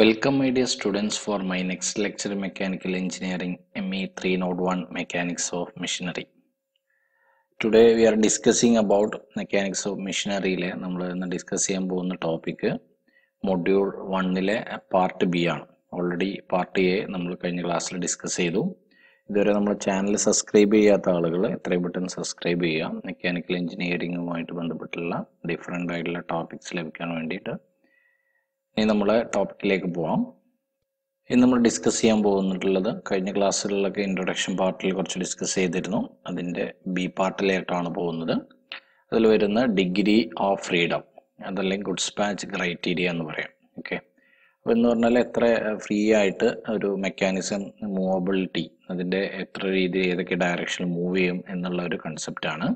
Welcome my dear students for my next lecture Mechanical Engineering ME 301 Mechanics of Machinery. Today we are discussing about Mechanics of Machinery. We will discuss the topic Module 1 Part B. Already Part A we class discuss this. If you channel subscribe button subscribe Mechanical Engineering different topics ഇനി നമ്മൾ ടോപ്പിക്കിലേക്ക് പോവാം. ഇന്ന് നമ്മൾ discuss ചെയ്യാൻ പോകുന്നിട്ടുള്ളത് കഴിഞ്ഞ ക്ലാസ്സുകളിലൊക്കെ introduction പാർട്ടിൽ കുറച്ച് discuss ചെയ്തിരുന്നു. അതിൻ്റെ ബി പാർട്ടിലായിട്ടാണ് പോകുന്നത്. അതിൽ വരുന്ന ഡിഗ്രി ഓഫ് ഫ്രീഡം, അതല്ലെങ്കിൽ ഗുഡ്സ് പാച്ച് ക്രൈറ്റീരിയ എന്ന് പറയാം. ഓക്കെ, അപ്പോൾ എന്ന് പറഞ്ഞാൽ എത്ര ഫ്രീ ആയിട്ട് ഒരു മെക്കാനിസം മൂവബിലിറ്റി, അതിൻ്റെ എത്ര രീതിയിൽ ഏതൊക്കെ ഡയറക്ഷനിൽ മൂവ് ചെയ്യും എന്നുള്ള ഒരു കൺസെപ്റ്റാണ്.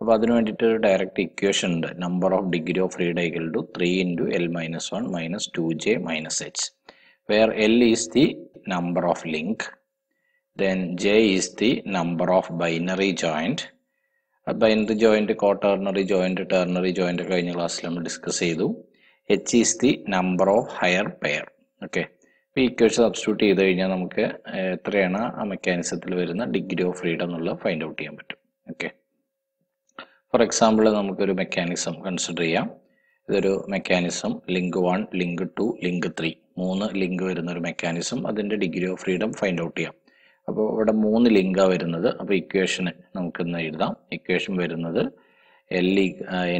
അപ്പോൾ അതിന് വേണ്ടിയിട്ട് ഒരു ഡയറക്റ്റ് ഇക്വേഷൻ ഉണ്ട്. Number of degree of freedom equal to 3 into L-1 minus 2J minus H, where L is the number of link, then J is the number of binary joint. Binary joint, quaternary joint, ternary joint കഴിഞ്ഞ ക്ലാസ്സിൽ നമ്മൾ discuss ചെയ്തു. H is the number of higher pair. Okay, ഈ equation substitute ചെയ്ത് കഴിഞ്ഞാൽ നമുക്ക് എത്രയാണ് ആ മെക്കാനിസത്തിൽ വരുന്ന ഡിഗ്രി ഓഫ് ഫ്രീഡം എന്നുള്ളത് ഫൈൻഡ് ഔട്ട് ചെയ്യാൻ പറ്റും. ഓക്കെ, ഫോർ എക്സാമ്പിൾ നമുക്കൊരു മെക്കാനിസം കൺസിഡർ ചെയ്യാം. ഇതൊരു mechanism link 1, link 2, link 3, 3 link വരുന്ന ഒരു മെക്കാനിസം. അതിൻ്റെ degree of freedom find out ചെയ്യാം. അപ്പോൾ ഇവിടെ 3 ലിങ്കാണ് വരുന്നത്. അപ്പോൾ ഇക്വേഷൻ നമുക്കിന്ന് എഴുതാം. ഇക്വേഷൻ വരുന്നത്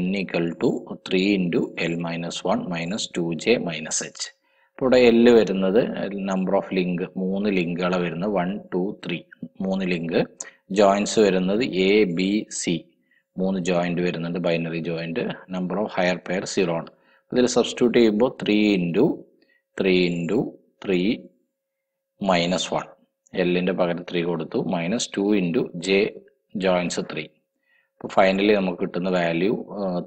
n equal to 3 into L-1 minus 2J minus H. അപ്പോൾ ഇവിടെ L വരുന്നത് നമ്പർ ഓഫ് ലിങ്ക്, 3 ലിങ്കുകളാണ് വരുന്നത്. 1, 2, 3, 3 ലിങ്ക്. ജോയിൻസ് വരുന്നത് A, B, C, 3 ജോയിന്റ് വരുന്നുണ്ട്, binary joint. Number of higher pair 0 ആണ്. ഇതിൽ സബ്സ്റ്റിറ്റ്യൂട്ട് ചെയ്യുമ്പോൾ 3 into 3 minus 1, എല്ലിൻ്റെ പകരം 3 കൊടുത്തു, മൈനസ് 2 into J ജോയിൻസ് 3. അപ്പോൾ ഫൈനലി നമുക്ക് കിട്ടുന്ന value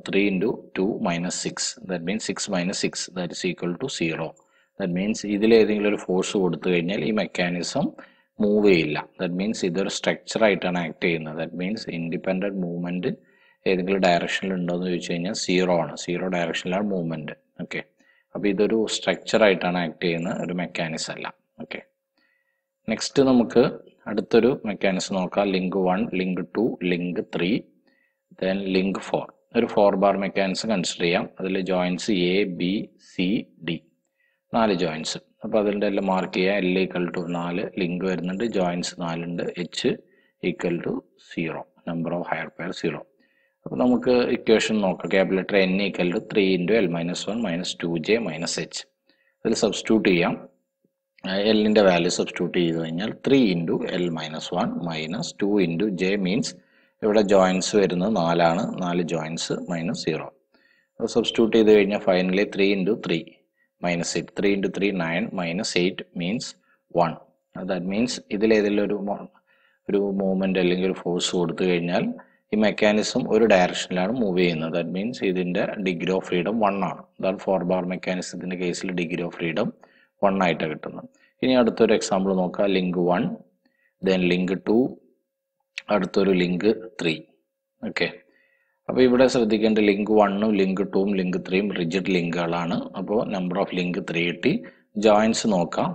3 into 2 minus 6, that means 6 minus 6, that is equal to 0. That means ഇതിലേതെങ്കിലും ഒരു ഫോഴ്സ് കൊടുത്തു കഴിഞ്ഞാൽ ഈ മെക്കാനിസം മൂവ് ചെയ്യില്ല. ദാറ്റ് മീൻസ് ഇതൊരു സ്ട്രക്ചർ ആയിട്ടാണ് ആക്ട് ചെയ്യുന്നത്. ദാറ്റ് മീൻസ് ഇൻഡിപെൻഡൻറ്റ് മൂവ്മെൻറ്റ് ഏതെങ്കിലും ഡയറക്ഷനിൽ ഉണ്ടോ എന്ന് ചോദിച്ചു കഴിഞ്ഞാൽ 0 ആണ്. 0 ഡയറക്ഷനിലാണ് മൂവ്മെൻറ്റ്. ഓക്കെ, അപ്പോൾ ഇതൊരു സ്ട്രക്ചർ ആയിട്ടാണ് ആക്ട് ചെയ്യുന്ന ഒരു മെക്കാനിസം അല്ല. ഓക്കെ, നെക്സ്റ്റ് നമുക്ക് അടുത്തൊരു മെക്കാനിസം നോക്കാം. Link 1, link 2, link 3, then link 4. ഒരു 4 ബാർ മെക്കാനിസം കൺസിഡർ ചെയ്യാം. അതിൽ joints A, B, C, D, 4 joints. അപ്പോൾ അതിൻ്റെ എല്ലാം മാർക്ക് ചെയ്യുക. L ഈക്വൽ ടു 4 ലിങ്ക് വരുന്നുണ്ട്, ജോയിൻസ് 4 ഉണ്ട്. H equal to 0, number of higher pair 0. അപ്പോൾ നമുക്ക് ഇക്വേഷൻ നോക്കാം. Capital letter N equal to 3 into L-1 minus 2J minus H. അതിൽ സബ്സ്റ്റിറ്റ്യൂട്ട് ചെയ്യാം. എല്ലിൻ്റെ വാല്യൂ സബ്സ്റ്റിറ്റ്യൂട്ട് ചെയ്ത് കഴിഞ്ഞാൽ 3 into L-1 minus 2 into J means ഇവിടെ ജോയിൻസ് വരുന്നത് 4 ആണ്. 4 ജോയിൻസ് മൈനസ് 0. അപ്പോൾ സബ്സ്റ്റിറ്റ്യൂട്ട് ചെയ്ത് കഴിഞ്ഞാൽ finally 3 into 3 minus 8, 3 into 3 9 minus 8 means 1. That means ഇതിലേതെങ്കിലും ഒരു മൂവ്മെൻറ്റ് അല്ലെങ്കിൽ ഒരു ഫോഴ്സ് കൊടുത്തു കഴിഞ്ഞാൽ ഈ മെക്കാനിസം ഒരു ഡയറക്ഷനിലാണ് മൂവ് ചെയ്യുന്നത്. ദാറ്റ് മീൻസ് ഇതിൻ്റെ ഡിഗ്രി ഓഫ് ഫ്രീഡം 1 ആണ്. അതാണ് 4 ബാർ മെക്കാനിസത്തിൻ്റെ കേസിൽ ഡിഗ്രി ഓഫ് ഫ്രീഡം 1 ആയിട്ടാണ് കിട്ടുന്നത്. ഇനി അടുത്തൊരു എക്സാമ്പിൾ നോക്കാം. ലിങ്ക് 1, ദെൻ ലിങ്ക് 2, അടുത്തൊരു ലിങ്ക് 3. ഓക്കെ, അപ്പോൾ ഇവിടെ ശ്രദ്ധിക്കേണ്ട ലിങ്ക് 1ഉം ലിങ്ക് 2ഉം ലിങ്ക് 3ഉം റിജിഡ് ലിങ്കുകളാണ്. അപ്പോൾ നമ്പർ ഓഫ് ലിങ്ക് 3 കിട്ടി. ജോയിൻസ് നോക്കാം.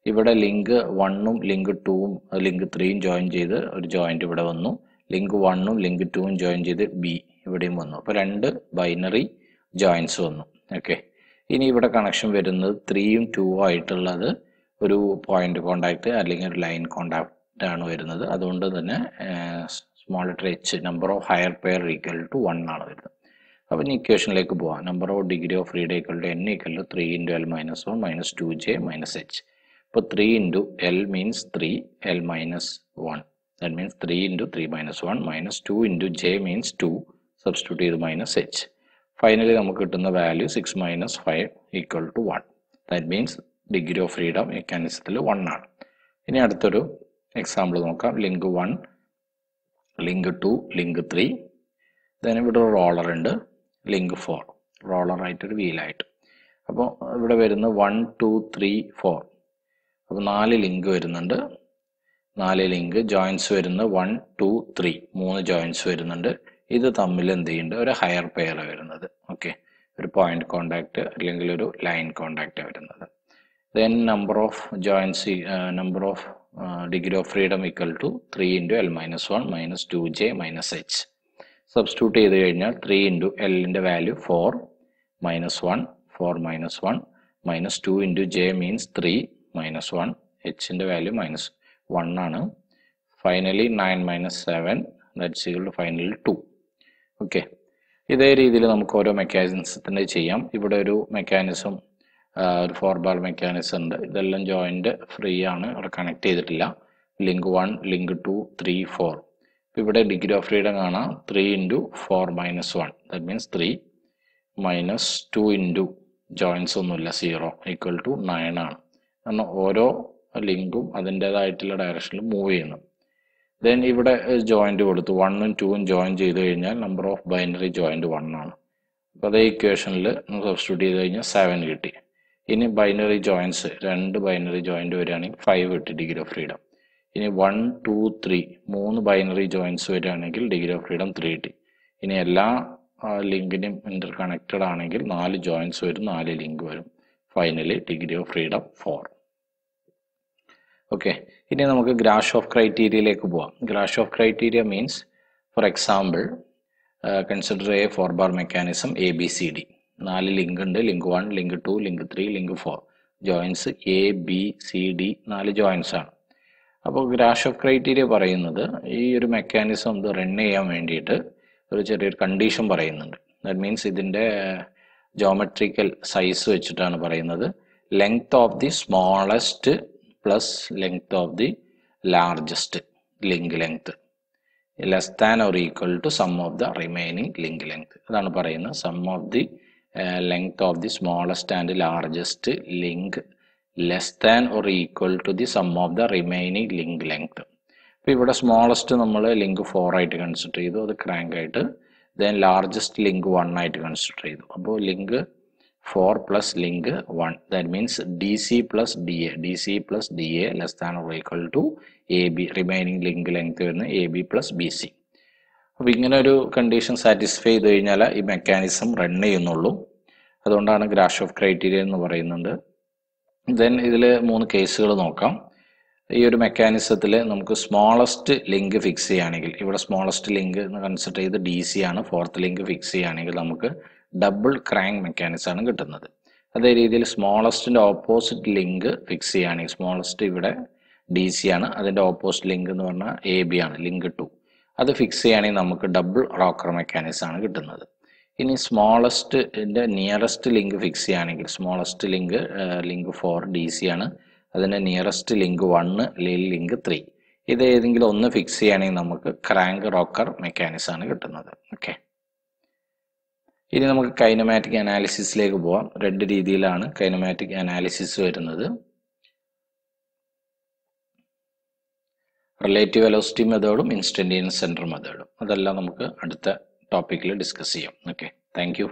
ഇവിടെ ലിങ്ക് 1ഉം ലിങ്ക് 2ഉം ലിങ്ക് 3ഉം ജോയിൻ ചെയ്ത് ഒരു ജോയിന്റ് ഇവിടെ വന്നു. ലിങ്ക് 1ഉം ലിങ്ക് 2ഉം ജോയിൻ ചെയ്ത് B ഇവിടെയും വന്നു. അപ്പോൾ 2 ബൈനറി ജോയിൻസ് വന്നു. ഓക്കെ, ഇനി ഇവിടെ കണക്ഷൻ വരുന്നത് 3ഉം 2ഉം ആയിട്ടുള്ളത് ഒരു പോയിന്റ് കോണ്ടാക്ട് അല്ലെങ്കിൽ ഒരു ലൈൻ കോണ്ടാക്ട് ആണ് വരുന്നത്. അതുകൊണ്ട് തന്നെ small letter H, number of higher pair equal to 1 ആണ് വരുന്നത്. അപ്പോൾ ഇനി ഇക്വേഷനിലേക്ക് പോവാം. Number of degree of freedom equal to N equal to 3 into L-1 minus 2J minus H. അപ്പോൾ 3 into L means 3, L minus 1. That means 3 into 3 minus 1 minus 2 into J means 2. Substitute ചെയ്ത് minus H. Finally നമുക്ക് കിട്ടുന്ന value 6 minus 5 equal to 1. That means degree of freedom മെക്കാനിസത്തിൽ 1 ആണ്. ഇനി അടുത്തൊരു example നോക്കാം. Link 1, link 2, link 3, then ഇവിടെ ഒരു റോളർ ഉണ്ട്. ലിങ്ക് 4, റോളറായിട്ടൊരു വീലായിട്ട്. അപ്പോൾ ഇവിടെ വരുന്ന 1, 2, 3, 4. അപ്പോൾ 4 ലിങ്ക് വരുന്നുണ്ട്. 4 ലിങ്ക് ജോയിൻസ് വരുന്നത് 1, 2, 3, 3 ജോയിൻസ് വരുന്നുണ്ട്. ഇത് തമ്മിൽ എന്ത് ചെയ്യുന്നുണ്ട്, ഒരു ഹയർ പെയർ വരുന്നത്. ഓക്കെ, ഒരു പോയിന്റ് കോണ്ടാക്ട് അല്ലെങ്കിൽ ഒരു ലൈൻ കോണ്ടാക്ട് വരുന്നത്. then number of joints, number of degree of freedom equal to 3 into L minus 1 minus 2J minus H. Substitute ചെയ്ത് കഴിഞ്ഞാൽ 3 into L ന്റെ value 4 minus 1 4 minus 1 minus 2 into J means 3 minus 1 H ന്റെ value minus 1 ആണ്. Finally 9 minus 7 that's equal to finally 2. Okay, ഇതേ രീതിയിൽ നമുക്ക് ഓരോ മെക്കാനിസത്തിൻ്റെ ചെയ്യാം. ഇവിടെ ഒരു മെക്കാനിസം, ഒരു 4 bar മെക്കാനിസം ഉണ്ട്. ഇതെല്ലാം ജോയിന്റ് ഫ്രീ ആണ്, അവിടെ കണക്ട് ചെയ്തിട്ടില്ല. Link 1 link 2 3 4. ഇവിടെ ഡിഗ്രി ഓഫ് ഫ്രീഡം കാണാം 3 into 4 minus 1 that means 3 minus 2 into joints ഒന്നുമില്ല 0 equal to 9 ആണ്. കാരണം ഓരോ ലിങ്കും അതിൻ്റെതായിട്ടുള്ള ഡയറക്ഷനിൽ മൂവ് ചെയ്യുന്നു. ദെൻ ഇവിടെ ജോയിന്റ് കൊടുത്തു 1ഉം 2ഉം ജോയിൻ ചെയ്ത് കഴിഞ്ഞാൽ നമ്പർ ഓഫ് ബൈനറി ജോയിന്റ് 1 ആണ്. അപ്പോൾ അതേ ഇക്വേഷനിൽ സബ്സ്റ്റിറ്റ്യൂട്ട് ചെയ്ത് കഴിഞ്ഞാൽ 7 കിട്ടി. ഇനി ബൈനറി ജോയിൻസ് 2 ബൈനറി ജോയിന്റ് വരികയാണെങ്കിൽ 5 കിട്ടി ഡിഗ്രി ഓഫ് ഫ്രീഡം. ഇനി 1 2 3 3 ബൈനറി ജോയിൻസ് വരികയാണെങ്കിൽ ഡിഗ്രി ഓഫ് ഫ്രീഡം 3 കിട്ടി. ഇനി എല്ലാ ലിങ്കിനും ഇന്റർ കണക്റ്റഡ് ആണെങ്കിൽ 4 ജോയിൻസ് വരും, 4 ലിങ്ക് വരും. Finally degree of freedom 4. Okay, ഇനി നമുക്ക് ഗ്രാഷോഫ് ക്രൈറ്റീരിയയിലേക്ക് പോവാം. Grashof criteria means, for example consider a 4 bar mechanism ABCD. 4 link ഉണ്ട്, link 1 link 2 link 3 link 4. Joins ABCD 4 joins ആണ്. അപ്പോൾ ഗ്രാഷോഫ് ക്രൈറ്റീരിയ പറയുന്നത് ഈ ഒരു മെക്കാനിസം ഇത് റൺ ചെയ്യാൻ വേണ്ടിയിട്ട് ഒരു ചെറിയൊരു കണ്ടീഷൻ പറയുന്നുണ്ട്. ദാറ്റ് മീൻസ് ഇതിൻ്റെ ജോമെട്രിക്കൽ സൈസ് വെച്ചിട്ടാണ് പറയുന്നത്. Length of the smallest plus length of the largest link length less than or equal to sum of the remaining link length. അതാണ് പറയുന്നത്. Sum of the length of the smallest and largest link less than or equal to the sum of the remaining link length. അപ്പോൾ ഇവിടെ smallest നമ്മൾ link 4 ആയിട്ട് consider ചെയ്തു, അത് crank ആയിട്ട്. Then largest link 1 ആയിട്ട് കൺസിഡർ ചെയ്തു. അപ്പോൾ link 4 plus link 1 that means DC plus DA less than or equal to AB. Remaining link length വരുന്ന AB പ്ലസ് BC. അപ്പോൾ ഇങ്ങനെ ഒരു കണ്ടീഷൻ സാറ്റിസ്ഫൈ ചെയ്ത് കഴിഞ്ഞാൽ ഈ മെക്കാനിസം റൺ ചെയ്യുന്നുള്ളൂ. അതുകൊണ്ടാണ് ഗ്രാഷോഫ് ക്രൈറ്റീരിയ എന്ന് പറയുന്നത്. ദെൻ ഇതിൽ 3 കേസുകൾ നോക്കാം. ഈ ഒരു മെക്കാനിസത്തിൽ നമുക്ക് സ്മോളസ്റ്റ് ലിങ്ക് ഫിക്സ് ചെയ്യുകയാണെങ്കിൽ, ഇവിടെ സ്മോളസ്റ്റ് ലിങ്ക് കൺസിഡർ ചെയ്ത് DC ആണ്, 4th ലിങ്ക് ഫിക്സ് ചെയ്യുകയാണെങ്കിൽ നമുക്ക് ഡബിൾ ക്രാങ്ക് മെക്കാനിസം ആണ് കിട്ടുന്നത്. അതേ രീതിയിൽ സ്മോളസ്റ്റിൻ്റെ ഓപ്പോസിറ്റ് ലിങ്ക് ഫിക്സ് ചെയ്യുകയാണെങ്കിൽ, സ്മോളസ്റ്റ് ഇവിടെ DC ആണ്, അതിൻ്റെ ഓപ്പോസിറ്റ് ലിങ്ക് എന്ന് പറഞ്ഞാൽ AB ആണ്, ലിങ്ക് 2. അത് ഫിക്സ് ചെയ്യുകയാണെങ്കിൽ നമുക്ക് ഡബിൾ റോക്കർ മെക്കാനിസം ആണ് കിട്ടുന്നത്. ഇനി സ്മോളസ്റ്റിൻ്റെ നിയറസ്റ്റ് ലിങ്ക് ഫിക്സ് ചെയ്യുകയാണെങ്കിൽ, സ്മോളസ്റ്റ് ലിങ്ക് 4 DC ആണ്, അതിൻ്റെ നിയറസ്റ്റ് ലിങ്ക് 1 ലിങ്ക് 3. ഇത് ഏതെങ്കിലും ഒന്ന് ഫിക്സ് ചെയ്യുകയാണെങ്കിൽ നമുക്ക് ക്രാങ്ക് റോക്കർ മെക്കാനിസം ആണ് കിട്ടുന്നത്. ഓക്കെ, ഇനി നമുക്ക് കൈനമാറ്റിക് അനാലിസിസിലേക്ക് പോവാം. 2 രീതിയിലാണ് കൈനമാറ്റിക് അനാലിസിസ് വരുന്നത്. റിലേറ്റീവ് വെലോസിറ്റി മെത്തേഡും ഇൻസ്റ്റന്റേനിയസ് സെൻറ്റർ മെത്തേഡും. അതെല്ലാം നമുക്ക് അടുത്ത ടോപ്പിക്കിൽ ഡിസ്കസ് ചെയ്യാം. Okay, thank U.